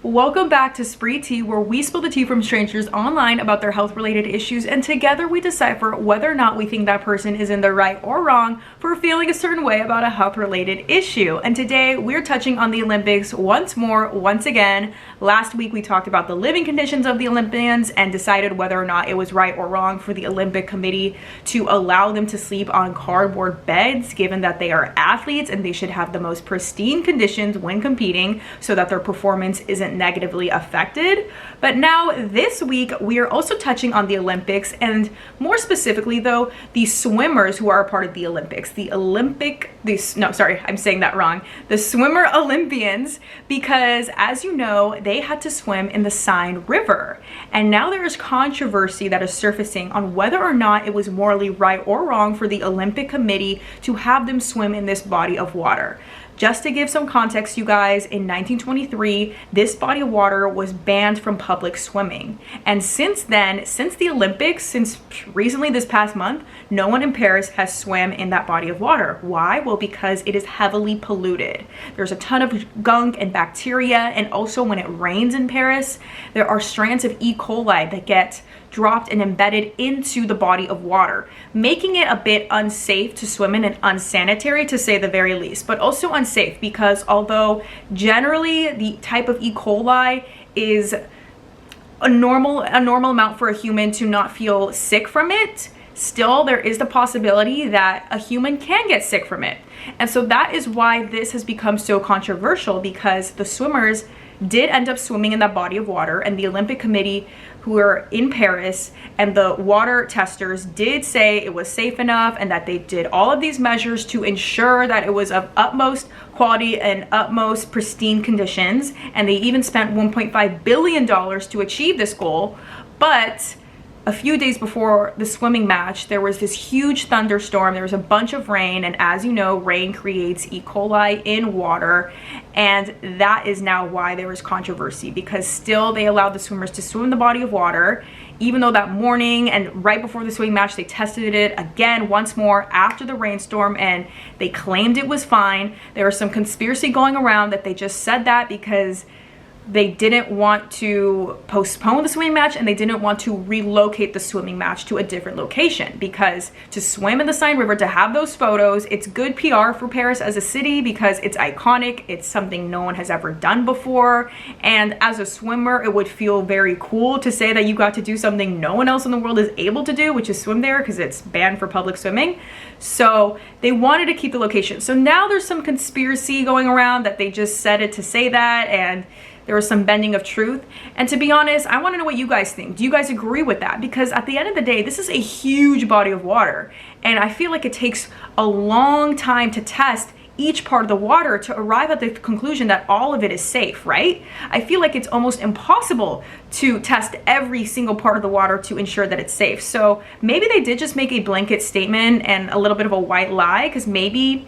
Welcome back to Spree Tea, where we spill the tea from strangers online about their health-related issues, and together we decipher whether or not we think that person is in the right or wrong for feeling a certain way about a health-related issue. And today we're touching on the Olympics once again. Last week we talked about the living conditions of the Olympians and decided whether or not it was right or wrong for the Olympic Committee to allow them to sleep on cardboard beds, given that they are athletes and they should have the most pristine conditions when competing so that their performance isn't negatively affected. But now this week we are also touching on the Olympics, and more specifically though, the swimmers who are a part of the Olympics. The swimmer Olympians, because as you know, they had to swim in the Seine River. And now there is controversy that is surfacing on whether or not it was morally right or wrong for the Olympic Committee to have them swim in this body of water. Just to give some context, you guys, in 1923, this body of water was banned from public swimming. And since then, since the Olympics, since recently this past month, no one in Paris has swam in that body of water. Why? Well, because it is heavily polluted. There's a ton of gunk and bacteria, and also when it rains in Paris, there are strands of E. coli that get dropped and embedded into the body of water, making it a bit unsafe to swim in and unsanitary, to say the very least. But also unsafe because although generally the type of E. coli is a normal amount for a human to not feel sick from it, still there is the possibility that a human can get sick from it. And so that is why this has become so controversial, because the swimmers did end up swimming in that body of water, and the Olympic Committee, who were in Paris, and the water testers did say it was safe enough and that they did all of these measures to ensure that it was of utmost quality and utmost pristine conditions, and they even spent $1.5 billion to achieve this goal. But a few days before the swimming match, there was this huge thunderstorm. There was a bunch of rain, and as you know, rain creates E. coli in water, and that is now why there was controversy, because still they allowed the swimmers to swim in the body of water, even though that morning and right before the swimming match they tested it again once more after the rainstorm, and they claimed it was fine. There was some conspiracy going around that they just said that because they didn't want to postpone the swimming match and they didn't want to relocate the swimming match to a different location, because to swim in the Seine River, to have those photos, it's good PR for Paris as a city because it's iconic. It's something no one has ever done before. And as a swimmer, it would feel very cool to say that you got to do something no one else in the world is able to do, which is swim there, because it's banned for public swimming. So they wanted to keep the location. So now there's some conspiracy going around that they just said it to say that, and there was some bending of truth. And to be honest, I want to know what you guys think. Do you guys agree with that? Because at the end of the day, this is a huge body of water, and I feel like it takes a long time to test each part of the water to arrive at the conclusion that all of it is safe, right? I feel like it's almost impossible to test every single part of the water to ensure that it's safe. So maybe they did just make a blanket statement and a little bit of a white lie, because maybe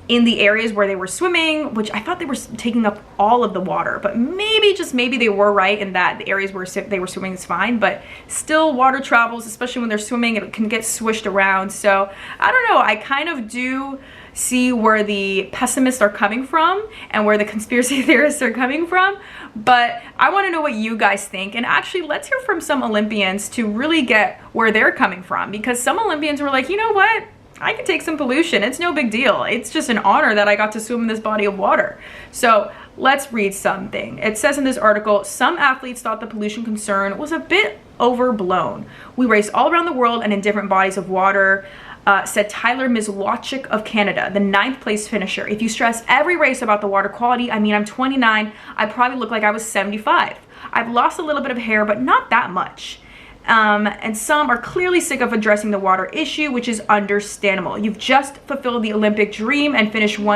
in the areas where they were swimming, which I thought they were taking up all of the water, but maybe, just maybe, they were right in that the areas where they were swimming is fine, but still water travels, especially when they're swimming, it can get swished around. So I don't know, I kind of do see where the pessimists are coming from and where the conspiracy theorists are coming from, but I want to know what you guys think. And actually, let's hear from some Olympians to really get where they're coming from, because some Olympians were like, you know what, I can take some pollution. It's no big deal. It's just an honor that I got to swim in this body of water. So let's read something. It says in this article, some athletes thought the pollution concern was a bit overblown. We race all around the world and in different bodies of water, said Tyler Mizwachik of Canada, the 9th place finisher. If you stress every race about the water quality, I mean, I'm 29, I probably look like I was 75. I've lost a little bit of hair, but not that much. And some are clearly sick of addressing the water issue, which is understandable. You've just fulfilled the Olympic dream and finished you've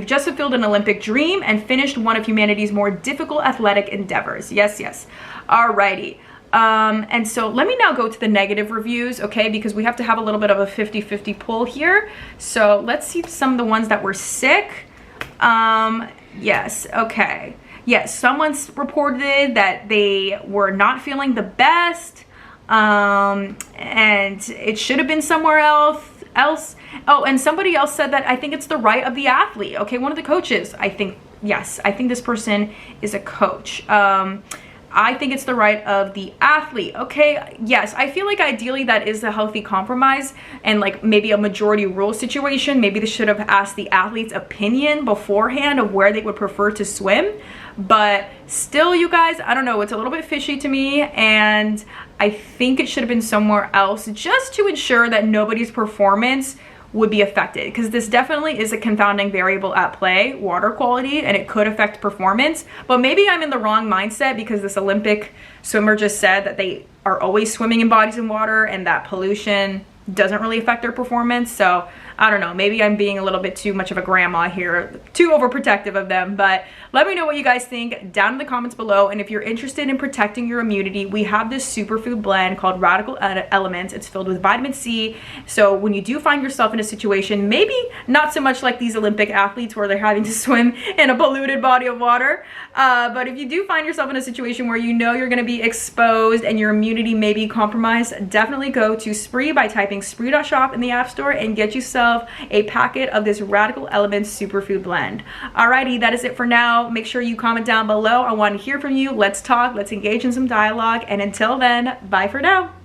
just fulfilled an Olympic dream and finished one of humanity's more difficult athletic endeavors. Yes. Alrighty. And so let me now go to the negative reviews, okay, because we have to have a little bit of a 50-50 pull here. So let's see some of the ones that were sick. Yes, okay. Yes, someone's reported that they were not feeling the best, and it should have been somewhere else. Oh, and somebody else said that I think it's the right of the athlete. Okay, one of the coaches, I think, Yes, I think this person is a coach. I think it's the right of the athlete. Okay, yes, I feel like ideally that is a healthy compromise and like maybe a majority rule situation. Maybe they should have asked the athlete's opinion beforehand of where they would prefer to swim. But still, you guys, I don't know, it's a little bit fishy to me, and I think it should have been somewhere else just to ensure that nobody's performance would be affected, because this definitely is a confounding variable at play, water quality, and it could affect performance. But maybe I'm in the wrong mindset because this Olympic swimmer just said that they are always swimming in bodies of water and that pollution doesn't really affect their performance. So I don't know, maybe I'm being a little bit too much of a grandma here, too overprotective of them. But let me know what you guys think down in the comments below. And if you're interested in protecting your immunity, we have this superfood blend called Radical Elements. It's filled with vitamin C. So when you do find yourself in a situation, maybe not so much like these Olympic athletes where they're having to swim in a polluted body of water, but if you do find yourself in a situation where you know you're going to be exposed and your immunity may be compromised, definitely go to Spree by typing spree.shop in the App Store and get yourself a packet of this Radical Elements superfood blend. Alrighty, that is it for now. Make sure you comment down below. I want to hear from you. Let's talk, let's engage in some dialogue, and until then, bye for now.